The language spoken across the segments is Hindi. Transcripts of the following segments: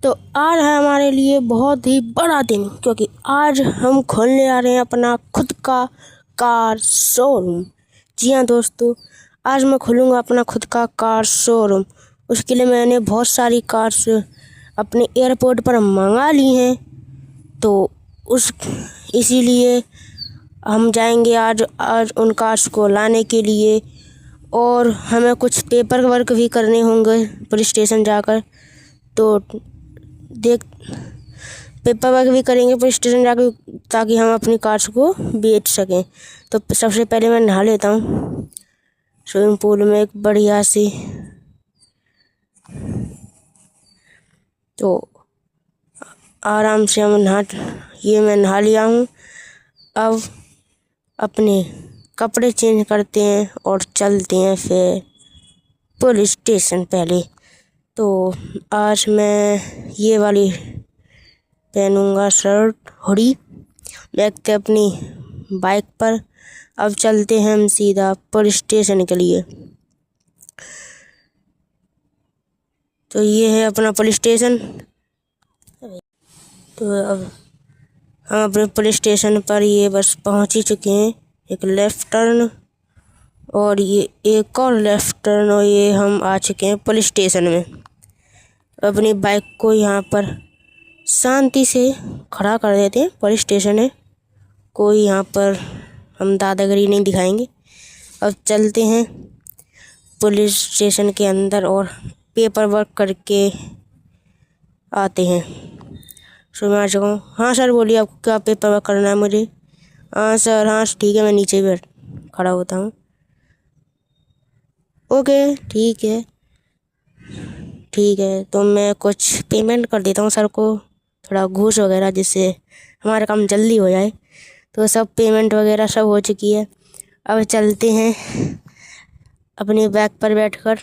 तो आज है हमारे लिए बहुत ही बड़ा दिन, क्योंकि आज हम खोलने आ रहे हैं अपना खुद का कार शोरूम। जी हाँ दोस्तों, आज मैं खोलूँगा अपना खुद का कार शोरूम। उसके लिए मैंने बहुत सारी कार्स अपने एयरपोर्ट पर मंगा ली हैं, तो इसीलिए हम जाएंगे आज उन कार्स को लाने के लिए। और हमें कुछ पेपर वर्क भी करने होंगे पुलिस स्टेशन जाकर, तो पेपर वर्क भी करेंगे पुलिस स्टेशन जाकर, ताकि हम अपनी कार्स को बेच सकें। तो सबसे पहले मैं नहा लेता हूँ स्विमिंग पूल में एक बढ़िया सी। तो आराम से मैं नहा लिया हूँ। अब अपने कपड़े चेंज करते हैं और चलते हैं फिर पुलिस स्टेशन। पहले तो आज मैं ये वाली पहनूंगा शर्ट हुडी, बैठते अपनी बाइक पर। अब चलते हैं हम सीधा पुलिस स्टेशन के लिए। तो ये है अपना पुलिस स्टेशन। तो अब हम अपने पुलिस स्टेशन पर ये बस पहुंच ही चुके हैं। एक लेफ़्ट टर्न और ये एक और लेफ़्ट टर्न, और ये हम आ चुके हैं पुलिस स्टेशन में। अपनी बाइक को यहाँ पर शांति से खड़ा कर देते हैं। पुलिस स्टेशन है, कोई यहाँ पर हम दादागिरी नहीं दिखाएंगे। अब चलते हैं पुलिस स्टेशन के अंदर और पेपर वर्क करके आते हैं। सो मैं आ चुका हूँ। हाँ सर, बोलिए आपको क्या पेपर वर्क करना है मुझे? हाँ सर, हाँ ठीक है, मैं नीचे बैठ खड़ा होता हूँ। ओके ठीक है, तो मैं कुछ पेमेंट कर देता हूँ सर को, थोड़ा घूस वगैरह, जिससे हमारा काम जल्दी हो जाए। तो सब पेमेंट वगैरह सब हो चुकी है। अब चलते हैं अपनी बाइक पर बैठकर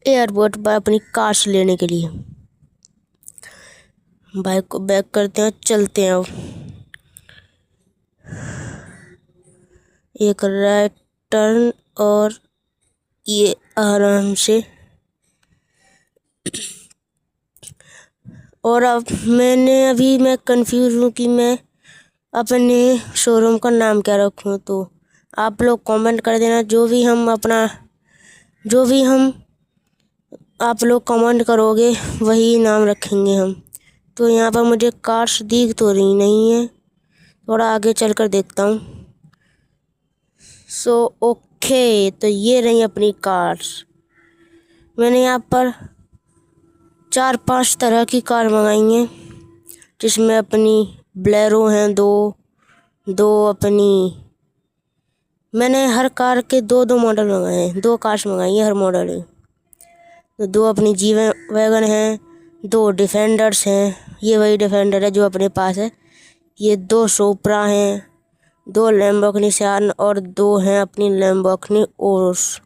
एयरपोर्ट पर अपनी कार्स लेने के लिए। बाइक को बैक करते हैं, चलते हैं। अब एक राइट टर्न और ये आराम से। और अब मैं कंफ्यूज हूँ कि मैं अपने शोरूम का नाम क्या रखूँ। तो आप लोग कमेंट कर देना, आप लोग कमेंट करोगे वही नाम रखेंगे हम। तो यहाँ पर मुझे कार्स दिख तो रही नहीं है, थोड़ा आगे चलकर देखता हूँ। ओके, तो ये रही अपनी कार्स। मैंने यहाँ पर 4-5 तरह की कार मंगाई हैं, जिसमें अपनी ब्लेरो हैं दो अपनी। मैंने हर कार के 2-2 मॉडल मंगाए हैं, 2 कार्स मंगाई हैं हर मॉडल है। तो 2 अपनी जी वैगन हैं, 2 डिफेंडर्स हैं, ये वही डिफेंडर है जो अपने पास है। ये 2 सोप्रा हैं, 2 लैम्बोर्गिनी सियान और 2 हैं अपनी लैम्बोर्गिनी ओरुस।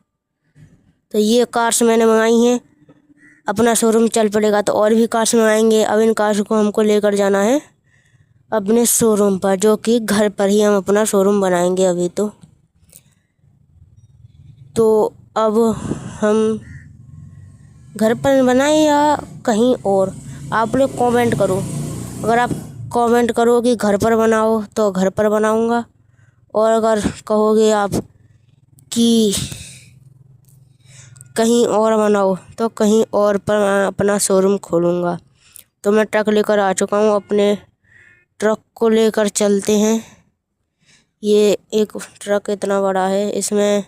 तो ये कार्स मैंने मंगाई हैं। अपना शोरूम चल पड़ेगा तो और भी कार्स मंगाएंगे। अब इन कार्स को हमको लेकर जाना है अपने शोरूम पर, जो कि घर पर ही हम अपना शोरूम बनाएंगे अभी। तो अब हम घर पर बनाएं या कहीं और, आप लोग कमेंट करो। अगर आप कमेंट करो कि घर पर बनाओ तो घर पर बनाऊंगा, और अगर कहोगे आप कि कहीं और बनाओ तो कहीं और पर मैं अपना शोरूम खोलूँगा। तो मैं ट्रक लेकर आ चुका हूँ। अपने ट्रक को लेकर चलते हैं। ये एक ट्रक इतना बड़ा है, इसमें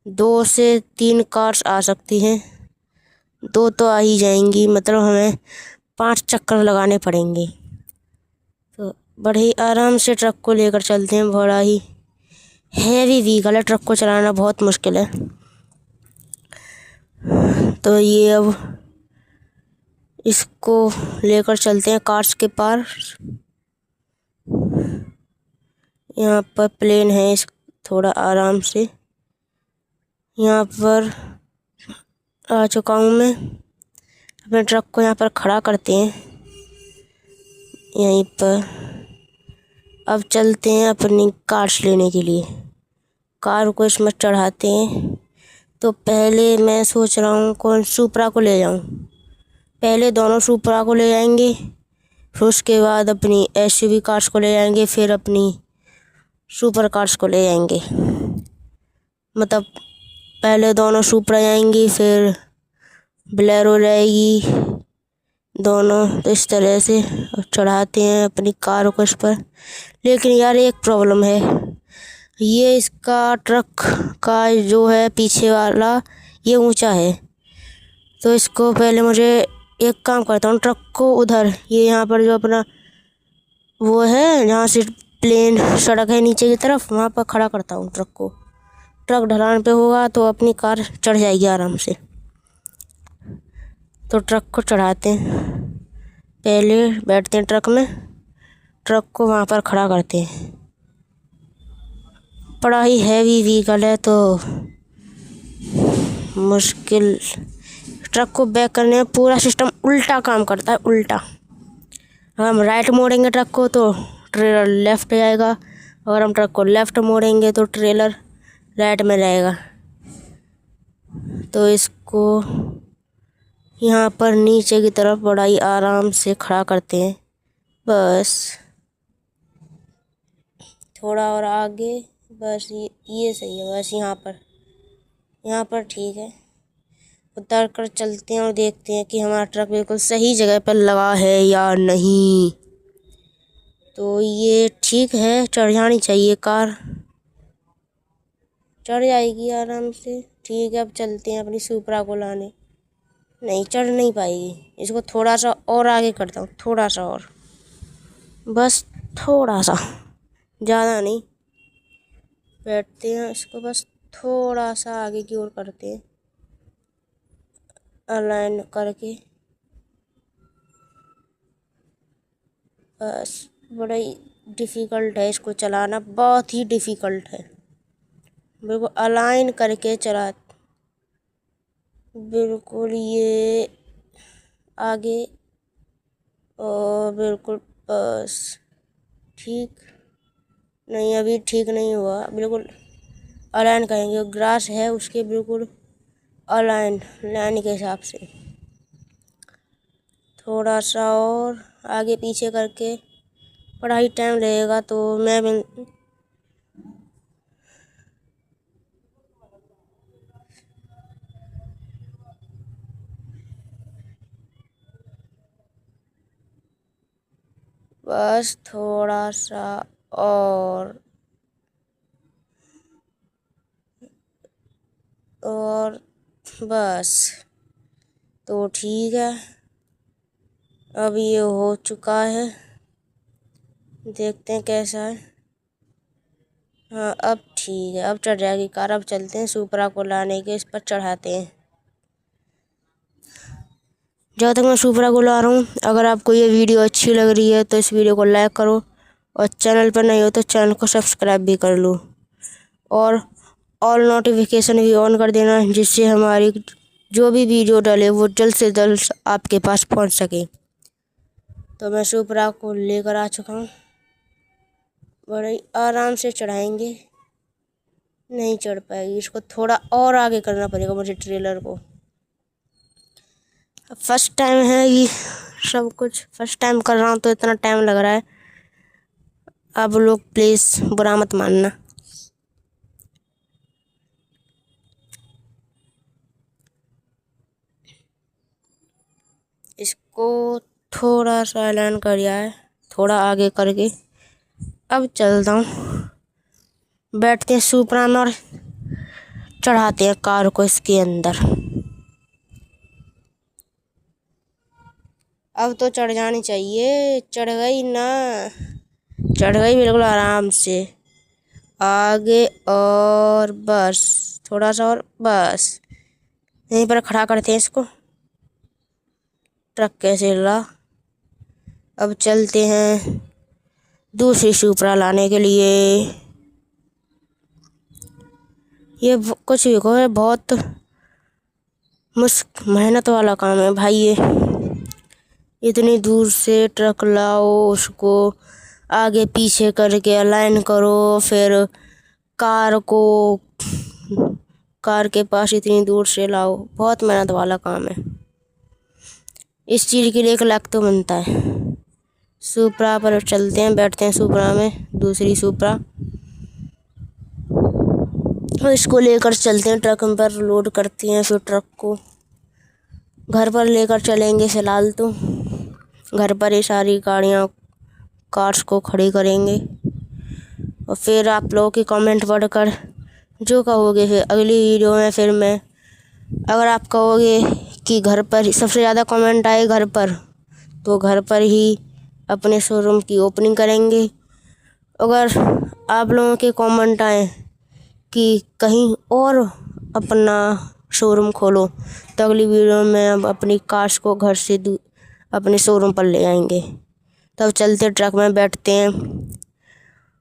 2 से 3 कार्स आ सकती हैं। 2 तो आ ही जाएंगी, मतलब हमें 5 चक्कर लगाने पड़ेंगे। तो बड़े आराम से ट्रक को लेकर चलते हैं। बड़ा ही हैवी व्हीकल है, ट्रक को चलाना बहुत मुश्किल है। तो ये अब इसको लेकर चलते हैं कार्स के पास। यहाँ पर प्लेन है, इस थोड़ा आराम से यहाँ पर आ चुका हूँ मैं। अपने ट्रक को यहाँ पर खड़ा करते हैं यहीं पर। अब चलते हैं अपनी कार्स लेने के लिए। कार को इसमें चढ़ाते हैं। तो पहले मैं सोच रहा हूँ कौन सुपरा को ले जाऊँ। पहले दोनों सुपरा को ले जाएंगे, फिर उसके बाद अपनी एसयूवी कार्स को ले जाएंगे, फिर अपनी सुपर कार्स को ले जाएंगे। मतलब पहले दोनों सुपरा जाएंगी, फिर बोलेरो रहेगी दोनों। तो इस तरह से चढ़ाते हैं अपनी कार को इस पर। लेकिन यार एक प्रॉब्लम है, ये इसका ट्रक का जो है पीछे वाला ये ऊंचा है। तो इसको पहले मुझे एक काम करता हूँ, ट्रक को उधर ये यहाँ पर जो अपना वो है जहाँ से प्लेन सड़क है नीचे की तरफ, वहाँ पर खड़ा करता हूँ ट्रक को। ट्रक ढलान पे होगा तो अपनी कार चढ़ जाएगी आराम से। तो ट्रक को चढ़ाते हैं, पहले बैठते हैं ट्रक में, ट्रक को वहाँ पर खड़ा करते हैं। बड़ा ही हैवी व्हीकल है तो मुश्किल। ट्रक को बैक करने में पूरा सिस्टम उल्टा काम करता है, उल्टा। हम राइट मोड़ेंगे ट्रक को तो ट्रेलर लेफ़्ट जाएगा, और हम ट्रक को लेफ़्ट मोड़ेंगे तो ट्रेलर राइट में रहेगा। तो इसको यहाँ पर नीचे की तरफ बड़ा ही आराम से खड़ा करते हैं। बस थोड़ा और आगे, बस ये सही है। बस यहाँ पर ठीक है। उतर कर चलते हैं और देखते हैं कि हमारा ट्रक बिल्कुल सही जगह पर लगा है या नहीं। तो ये ठीक है, चढ़ जानी चाहिए कार, चढ़ जाएगी आराम से। ठीक है, अब चलते हैं अपनी सुपरा को लाने। नहीं, चढ़ नहीं पाएगी। इसको थोड़ा सा और आगे करता हूँ, थोड़ा सा और, बस थोड़ा सा, ज़्यादा नहीं। बैठते हैं, इसको बस थोड़ा सा आगे की ओर करते हैं, अलाइन करके। बस बड़ा ही डिफ़िकल्ट है इसको चलाना, बहुत ही डिफ़िकल्ट है। बिल्कुल अलाइन करके चला, बिल्कुल ये आगे, और बिल्कुल बस ठीक नहीं, अभी ठीक नहीं हुआ। बिल्कुल अलाइन करेंगे, ग्रास है उसके बिल्कुल अलाइन लाइन के हिसाब से। थोड़ा सा और आगे पीछे करके, बड़ा ही टाइम लगेगा। तो मैं बस थोड़ा सा और बस। तो ठीक है, अब ये हो चुका है, देखते हैं कैसा है। हाँ अब ठीक है, अब चढ़ जाएगी कार। अब चलते हैं सुपरा को लाने के, इस पर चढ़ाते हैं। जब तक मैं सुपरा को ला रहा हूँ, अगर आपको ये वीडियो अच्छी लग रही है तो इस वीडियो को लाइक करो, और चैनल पर नहीं हो तो चैनल को सब्सक्राइब भी कर लो, और ऑल नोटिफिकेशन भी ऑन कर देना, जिससे हमारी जो भी वीडियो डाले वो जल्द से जल्द आपके पास पहुंच सके। तो मैं सुपरा को लेकर आ चुका हूँ, बड़े आराम से चढ़ाएंगे। नहीं चढ़ पाएगी, इसको थोड़ा और आगे करना पड़ेगा मुझे ट्रेलर को। फर्स्ट टाइम है ये सब कुछ, फर्स्ट टाइम कर रहा हूँ तो इतना टाइम लग रहा है। आप लोग प्लीज़ बुरा मत मानना। इसको थोड़ा सा ऐलान कर दिया है, थोड़ा आगे करके। अब चलता हूँ, बैठते हैं सुपरा में और चढ़ाते हैं कार को इसके अंदर। अब तो चढ़ जानी चाहिए, चढ़ गई ना, चढ़ गई बिल्कुल आराम से। आगे और बस थोड़ा सा और, बस यहीं पर खड़ा करते हैं इसको। ट्रक कैसे ला। अब चलते हैं दूसरी सुपरा लाने के लिए। ये कुछ भी कहो, बहुत मेहनत वाला काम है भाई ये। इतनी दूर से ट्रक लाओ, उसको आगे पीछे करके अलाइन करो, फिर कार के पास इतनी दूर से लाओ, बहुत मेहनत वाला काम है। इस चीज़ के लिए 1 लाख तो बनता है। सुपरा पर चलते हैं, बैठते हैं सुपरा में, दूसरी सुपरा, और इसको लेकर चलते हैं, ट्रक पर लोड करते हैं। फिर ट्रक को घर पर लेकर चलेंगे। फिलहाल तो घर पर ही सारी गाड़ियाँ, कार्स को खड़ी करेंगे, और फिर आप लोगों के कमेंट पढ़कर जो कहोगे फिर अगली वीडियो में फिर मैं, अगर आप कहोगे कि घर पर सबसे ज़्यादा कमेंट आए घर पर, तो घर पर ही अपने शोरूम की ओपनिंग करेंगे। अगर आप लोगों के कमेंट आए कि कहीं और अपना शोरूम खोलो, तो अगली वीडियो में अब अपनी कार्स को घर से अपने शोरूम पर ले आएंगे। तब चलते ट्रक में बैठते हैं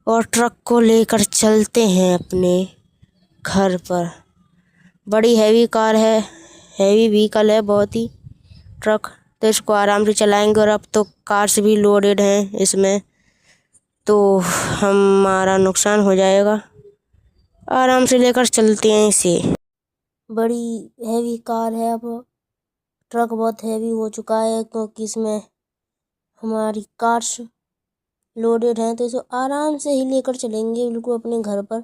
और ट्रक को लेकर चलते हैं अपने घर पर। बड़ी हैवी कार है, हैवी व्हीकल है बहुत ही ट्रक, तो इसको आराम से चलाएंगे। और अब तो कार्स भी लोडेड हैं इसमें, तो हमारा नुकसान हो जाएगा। आराम से लेकर चलते हैं इसे। बड़ी हैवी कार है, अब ट्रक बहुत हैवी हो चुका है क्योंकि इसमें हमारी कार्स लोडेड हैं, तो इसे आराम से ही लेकर चलेंगे बिल्कुल अपने घर पर।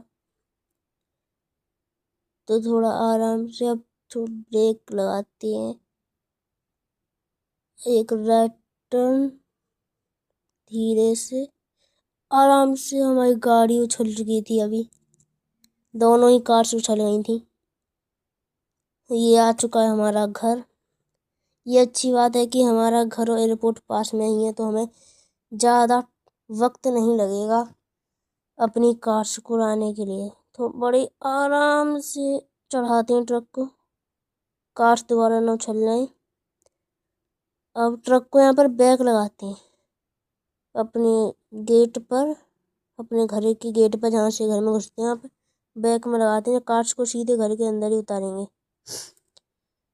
तो थोड़ा आराम से अब थोड़ा ब्रेक लगाते हैं, एक राइट टर्न, धीरे से आराम से। हमारी गाड़ी उछल चुकी थी, अभी दोनों ही कार्स उछल गई थी। ये आ चुका है हमारा घर। ये अच्छी बात है कि हमारा घर और एयरपोर्ट पास में ही है, तो हमें ज़्यादा वक्त नहीं लगेगा अपनी कार्स को लाने के लिए। तो बड़े आराम से चढ़ाते हैं ट्रक को, कार्स दोबारा न उछल जाए। अब ट्रक को यहाँ पर बैक लगाते हैं अपने गेट पर, अपने घर के गेट पर, जहाँ से घर में घुसते हैं यहाँ पर बैक में लगाते हैं। कार्स को सीधे घर के अंदर ही उतारेंगे।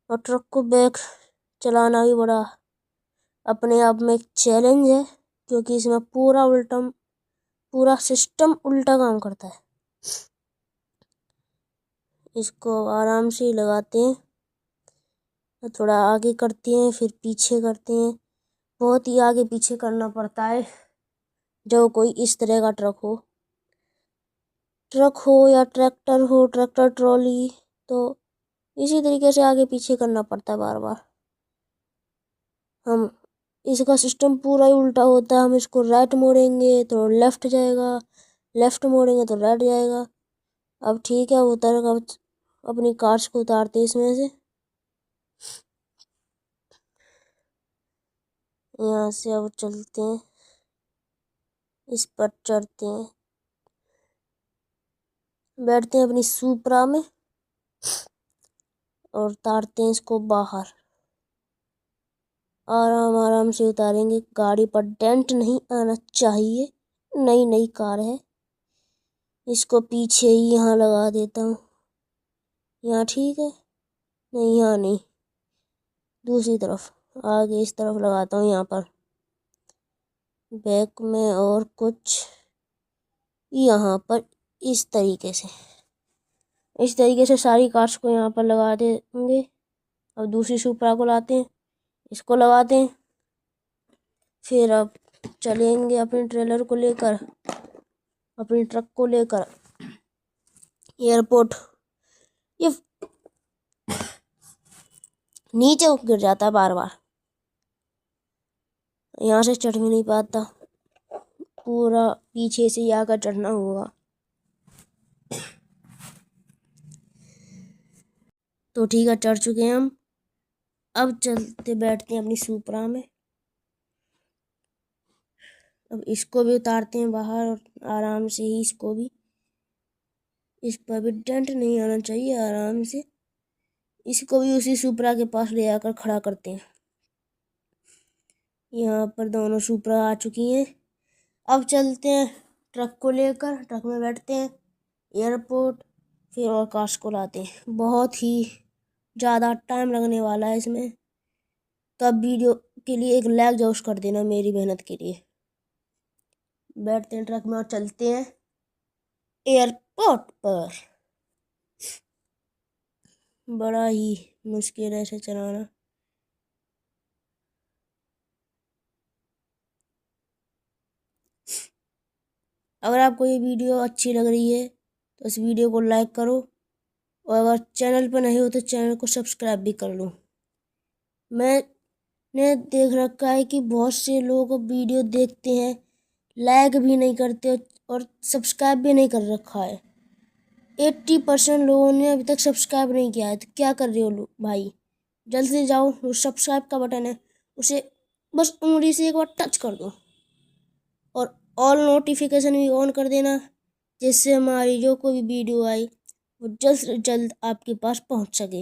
और ट्रक को बैक चलाना भी बड़ा अपने आप में एक चैलेंज है, क्योंकि इसमें पूरा सिस्टम उल्टा काम करता है। इसको आराम से लगाते हैं, थोड़ा आगे करते हैं, फिर पीछे करते हैं। बहुत ही आगे पीछे करना पड़ता है जब कोई इस तरह का ट्रक हो या ट्रैक्टर ट्रॉली, तो इसी तरीके से आगे पीछे करना पड़ता है बार बार। हम इसका सिस्टम पूरा ही उल्टा होता है। हम इसको राइट मोड़ेंगे तो लेफ्ट जाएगा, लेफ्ट मोड़ेंगे तो राइट जाएगा। अब ठीक है, उतर अब अपनी कार्स को उतारते हैं इसमें से। यहाँ से अब चलते हैं, इस पर चढ़ते हैं, बैठते हैं अपनी सुपरा में और उतारते हैं इसको बाहर। आराम आराम से उतारेंगे, गाड़ी पर डेंट नहीं आना चाहिए, नई कार है। इसको पीछे ही यहाँ लगा देता हूँ, यहाँ ठीक है, नहीं यहाँ नहीं, दूसरी तरफ आगे इस तरफ लगाता हूँ यहाँ पर बैक में, और कुछ यहाँ पर इस तरीके से सारी कार्स को यहाँ पर लगा देंगे। अब दूसरी सुपरा को लाते हैं, इसको लगाते हैं, फिर अब चलेंगे अपने ट्रेलर को लेकर, अपने ट्रक को लेकर एयरपोर्ट। ये नीचे गिर जाता है बार बार, यहाँ से चढ़ भी नहीं पाता, पूरा पीछे से ही आकर चढ़ना होगा। तो ठीक है, चढ़ चुके हैं हम। अब चलते बैठते हैं अपनी सुपरा में। अब इसको भी उतारते हैं बाहर, और आराम से ही इसको भी, इस पर भी डेंट नहीं आना चाहिए। आराम से इसको भी उसी सुपरा के पास ले आकर खड़ा करते हैं। यहाँ पर दोनों सुपरा आ चुकी हैं। अब चलते हैं ट्रक को लेकर, ट्रक में बैठते हैं, एयरपोर्ट, फिर और कार्स को लाते हैं। बहुत ही ज़्यादा टाइम लगने वाला है इसमें, तो अब वीडियो के लिए एक लाइक जरूर कर देना मेरी मेहनत के लिए। बैठते हैं ट्रक में और चलते हैं एयरपोर्ट पर। बड़ा ही मुश्किल है इसे चलाना। अगर आपको ये वीडियो अच्छी लग रही है तो इस वीडियो को लाइक करो, और अगर चैनल पर नहीं हो तो चैनल को सब्सक्राइब भी कर लो। मैंने देख रखा है कि बहुत से लोग वीडियो देखते हैं, लाइक भी नहीं करते और सब्सक्राइब भी नहीं कर रखा है। 80% लोगों ने अभी तक सब्सक्राइब नहीं किया है। तो क्या कर रहे हो लोग भाई, जल्द से जाओ, वो सब्सक्राइब का बटन है उसे बस उंगली से एक बार टच कर दो और ऑल नोटिफिकेशन भी ऑन कर देना, जिससे हमारी जो कोई भी वीडियो आई वो जल्द से जल्द आपके पास पहुंच सके।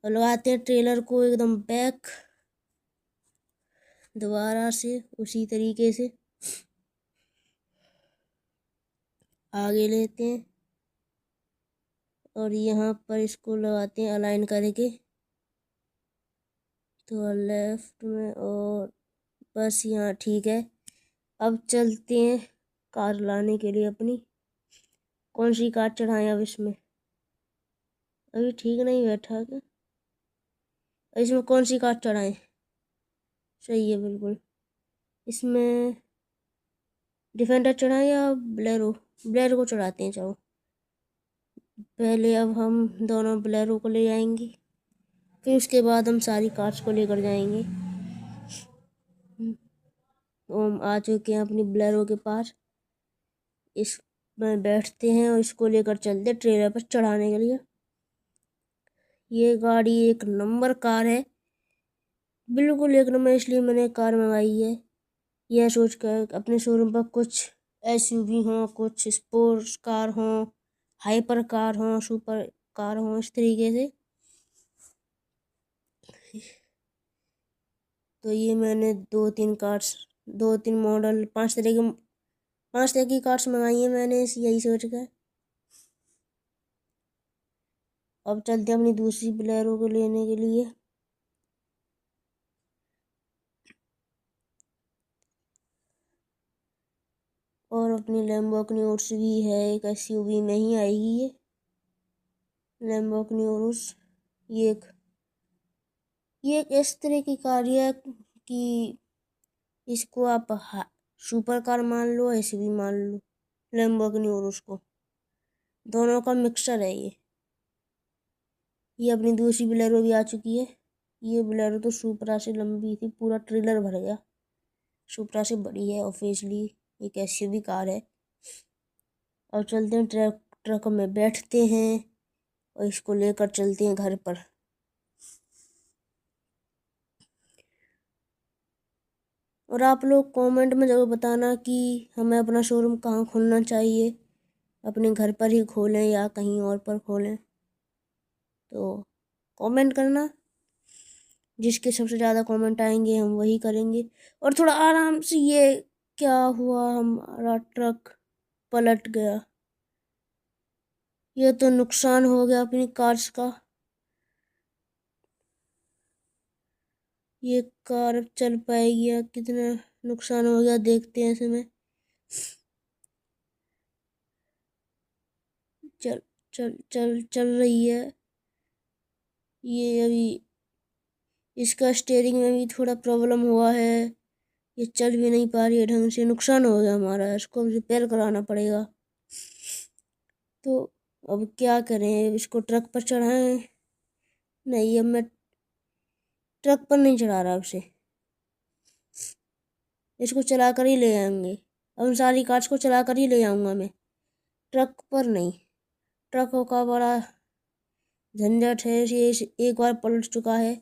और लगाते हैं ट्रेलर को एकदम बैक दोबारा से उसी तरीके से आगे लेते हैं और यहाँ पर इसको लगाते हैं अलाइन करके, तो लेफ्ट में, और बस यहाँ ठीक है। अब चलते हैं कार लाने के लिए अपनी। कौन सी कार चढ़ाएं अब इसमें, अभी ठीक नहीं बैठा क्या, इसमें कौन सी कार चढ़ाएं, सही है बिल्कुल। इसमें डिफेंडर चढ़ाएं या ब्लेरो, ब्लेरो को चढ़ाते हैं। चलो पहले अब हम दोनों ब्लेरो को ले आएंगे, फिर उसके बाद हम सारी कार्स को लेकर जाएंगे। तो हम आ चुके हैं अपनी ब्लेरो के पास, इसमें बैठते हैं और इसको लेकर चलते ट्रेलर पर चढ़ाने के लिए। ये गाड़ी एक नंबर कार है, बिल्कुल एक नंबर, इसलिए मैंने कार मंगाई है। यह सोच कर अपने शोरूम पर कुछ एसयूवी हों, कुछ स्पोर्ट्स कार हों, हाइपर कार हों, सुपर कार हों, इस तरीके से। तो ये मैंने दो तीन मॉडल, 5 तरह की कार्स मंगाई हैं मैंने यही सोच कर। अब चलते हैं अपनी दूसरी बोलेरो को लेने के लिए। और अपनी लैम्बोर्गिनी उरुस भी है, एक एसयूवी में ही आएगी ये लैम्बोर्गिनी उरुस। ये एक इस तरह की कार है कि इसको आप सुपर कार मान लो, एसयूवी मान लो, लैम्बोर्गिनी उरुस को, दोनों का मिक्सर है ये अपनी दूसरी बोलेरो भी आ चुकी है। ये बोलेरो तो सुपरा से लंबी थी, पूरा ट्रेलर भर गया। सुपरा से बड़ी है ऑब्वियसली, एक एसयूवी कार है। और चलते हैं ट्रक में बैठते हैं और इसको लेकर चलते हैं घर पर। और आप लोग कमेंट में ज़रूर बताना कि हमें अपना शोरूम कहाँ खोलना चाहिए, अपने घर पर ही खोलें या कहीं और पर खोलें। तो कमेंट करना, जिसके सबसे ज़्यादा कमेंट आएंगे हम वही करेंगे। और थोड़ा आराम से, ये क्या हुआ, हमारा ट्रक पलट गया, ये तो नुकसान हो गया अपनी कार्स का। ये कार अब चल पाएगी या कितना नुकसान हो गया देखते हैं इसमें। चल चल चल चल रही है ये। अभी इसका स्टीयरिंग में भी थोड़ा प्रॉब्लम हुआ है, ये चल भी नहीं पा रही है ढंग से, नुकसान हो गया हमारा, इसको रिपेयर कराना पड़ेगा। तो अब क्या करें, इसको ट्रक पर चढ़ाएं? नहीं, अब मैं ट्रक पर नहीं चढ़ा रहा उसे, इसको चला कर ही ले आएंगे। अब उन सारी कार्स को चला कर ही ले आऊँगा मैं, ट्रक पर नहीं। ट्रकों का बड़ा झंझट है, ये एक बार पलट चुका है।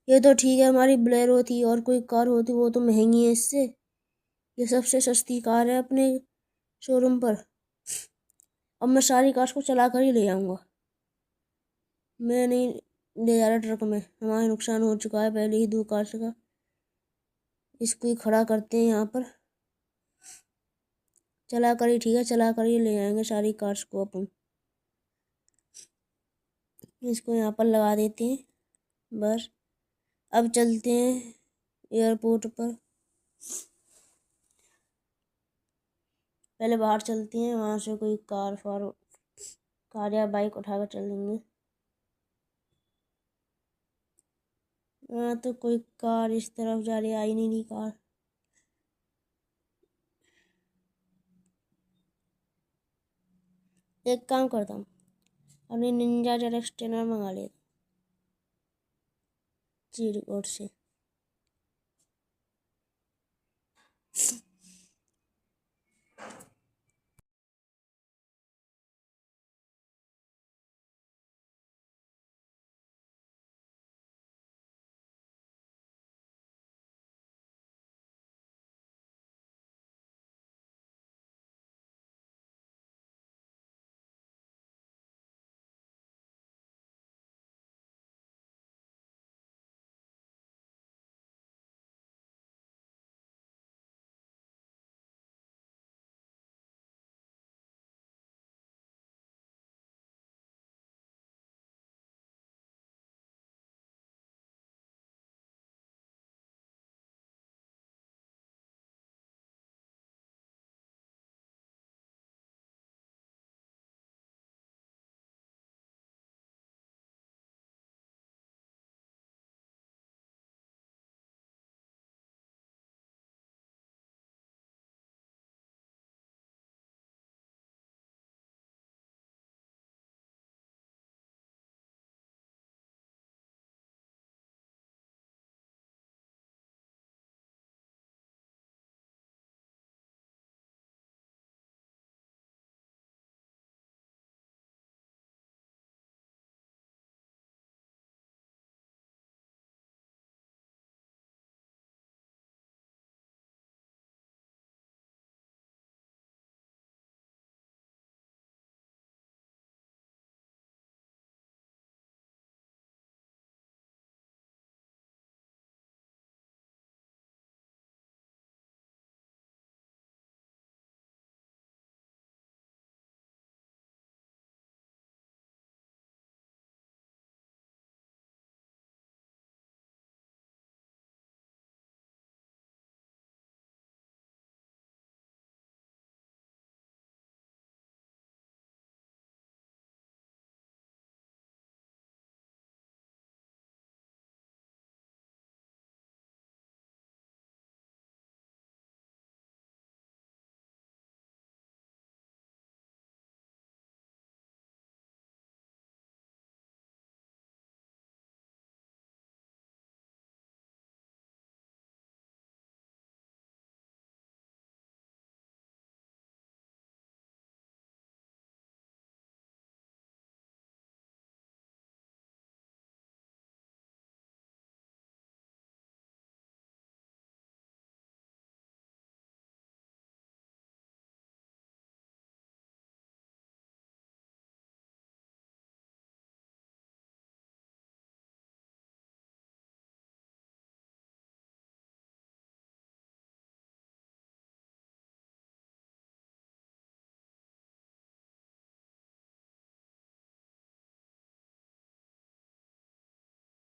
ये तो ठीक है, हमारी बोलेरो थी, और कोई कार होती वो तो महंगी है इससे, ये सबसे सस्ती कार है अपने शोरूम पर। अब मैं सारी कार्स को चला कर ही ले आऊँगा, मैं नहीं ले जा रहा ट्रक में, हमारा नुकसान हो चुका है पहले ही 2 कार्स का। इसको ही खड़ा करते हैं यहाँ पर, चला कर ही ठीक है, चला कर ही ले आएंगे सारी कार्स को अपन। इसको यहाँ पर लगा देते हैं बस। अब चलते हैं एयरपोर्ट पर, पहले बाहर चलते हैं, वहाँ से कोई कार या बाइक उठाकर चलेंगे। तो कोई कार इस तरफ जा रही, आई नहीं रही कार। एक काम करता हूँ, अपनी निंजा जेड एक्सटेनर मंगा लेता चीट कोड से।